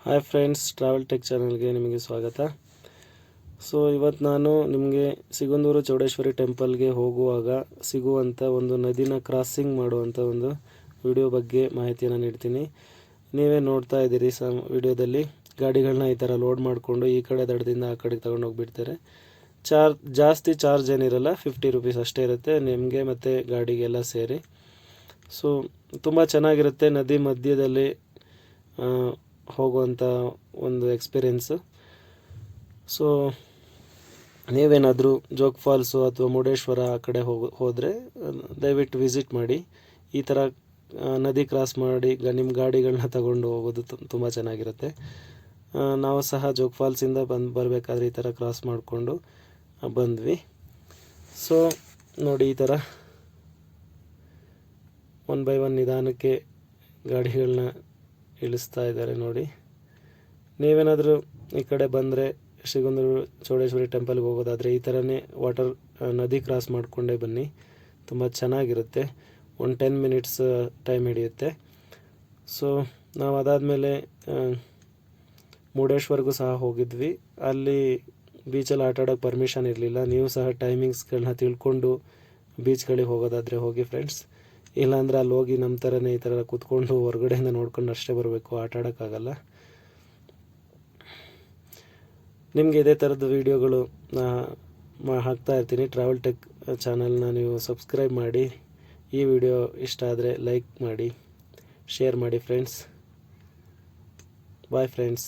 Hi friends, travel tech ಚಾನಲ್ಗೆ ನಿಮಗೆ ಸ್ವಾಗತ. ಸೊ ಇವತ್ತು ನಾನು ನಿಮಗೆ ಸಿಗಂದೂರು ಚೌಡೇಶ್ವರಿ ಟೆಂಪಲ್ಗೆ ಹೋಗುವಾಗ ಸಿಗುವಂಥ ಒಂದು ನದಿನ ಕ್ರಾಸಿಂಗ್ ಮಾಡುವಂಥ ಒಂದು ವಿಡಿಯೋ ಬಗ್ಗೆ ಮಾಹಿತಿಯನ್ನು ನೀಡ್ತೀನಿ. ನೀವೇ ನೋಡ್ತಾ ಇದ್ದೀರಿ ವಿಡಿಯೋದಲ್ಲಿ ಗಾಡಿಗಳನ್ನ ಈ ಥರ ಲೋಡ್ ಮಾಡಿಕೊಂಡು ಈ ಕಡೆ ದಡದಿಂದ ಆ ಕಡೆಗೆ ತಗೊಂಡು ಹೋಗಿಬಿಡ್ತಾರೆ. ಜಾಸ್ತಿ ಚಾರ್ಜ್ ಏನಿರಲ್ಲ, 50 ರುಪೀಸ್ ಅಷ್ಟೇ ಇರುತ್ತೆ ನಿಮಗೆ ಮತ್ತು ಗಾಡಿಗೆಲ್ಲ ಸೇರಿ. ಸೊ ತುಂಬ ಚೆನ್ನಾಗಿರುತ್ತೆ ನದಿ ಮಧ್ಯದಲ್ಲಿ ಹೋಗುವಂಥ ಒಂದು ಎಕ್ಸ್ಪೀರಿಯೆನ್ಸು. ಸೊ ನೀವೇನಾದರೂ ಜೋಗ್ ಫಾಲ್ಸು ಅಥವಾ ಮುರುಡೇಶ್ವರ ಆ ಕಡೆ ಹೋದರೆ ದಯವಿಟ್ಟು ವಿಸಿಟ್ ಮಾಡಿ. ಈ ಥರ ನದಿ ಕ್ರಾಸ್ ಮಾಡಿ ನಿಮ್ಮ ಗಾಡಿಗಳನ್ನ ತಗೊಂಡು ಹೋಗೋದು ತುಂಬ ಚೆನ್ನಾಗಿರುತ್ತೆ. ನಾವು ಸಹ ಜೋಗ್ ಫಾಲ್ಸಿಂದ ಬರಬೇಕಾದ್ರೆ ಈ ಥರ ಕ್ರಾಸ್ ಮಾಡಿಕೊಂಡು ಬಂದ್ವಿ. ಸೊ ನೋಡಿ, ಈ ಥರ 1 by 1 ನಿಧಾನಕ್ಕೆ ಗಾಡಿಗಳನ್ನ ಇಳಿಸ್ತಾ ಇದ್ದಾರೆ ನೋಡಿ. ನೀವೇನಾದರೂ ಈ ಕಡೆ ಬಂದರೆ ಸಿಗಂದೂರು ಚೌಡೇಶ್ವರಿ ಟೆಂಪಲ್ಗೆ ಹೋಗೋದಾದರೆ ಈ ಥರನೇ ನದಿ ಕ್ರಾಸ್ ಮಾಡಿಕೊಂಡೇ ಬನ್ನಿ. ತುಂಬ ಚೆನ್ನಾಗಿರುತ್ತೆ. 10 ಮಿನಿಟ್ಸ್ ಟೈಮ್ ಹಿಡಿಯುತ್ತೆ. ಸೊ ನಾವು ಅದಾದಮೇಲೆ ಮುರುಡೇಶ್ವರ್ಗೂ ಸಹ ಹೋಗಿದ್ವಿ. ಅಲ್ಲಿ ಬೀಚಲ್ಲಿ ಆಟ ಆಡೋಕ್ಕೆ ಪರ್ಮಿಷನ್ ಇರಲಿಲ್ಲ. ನೀವು ಸಹ ಟೈಮಿಂಗ್ಸ್ಗಳನ್ನ ತಿಳ್ಕೊಂಡು ಬೀಚ್ಗಳಿಗೆ ಹೋಗೋದಾದರೆ ಹೋಗಿ ಫ್ರೆಂಡ್ಸ್. ಇಲ್ಲಾಂದರೆ ಅಲ್ಲಿ ಹೋಗಿ ನಮ್ಮ ಥರನೇ ಈ ಥರ ಕೂತ್ಕೊಂಡು ಹೊರಗಡೆಯಿಂದ ನೋಡ್ಕೊಂಡು ಅಷ್ಟೇ ಬರಬೇಕು, ಆಟ ಆಡೋಕ್ಕಾಗಲ್ಲ. ನಿಮಗೆ ಇದೇ ಥರದ ವೀಡಿಯೋಗಳು ಹಾಕ್ತಾ ಇರ್ತೀನಿ. ಟ್ರಾವೆಲ್ ಟೆಕ್ ಚಾನಲ್ನ ನೀವು ಸಬ್ಸ್ಕ್ರೈಬ್ ಮಾಡಿ. ಈ ವಿಡಿಯೋ ಇಷ್ಟ ಆದರೆ ಲೈಕ್ ಮಾಡಿ, ಶೇರ್ ಮಾಡಿ ಫ್ರೆಂಡ್ಸ್. Bye friends.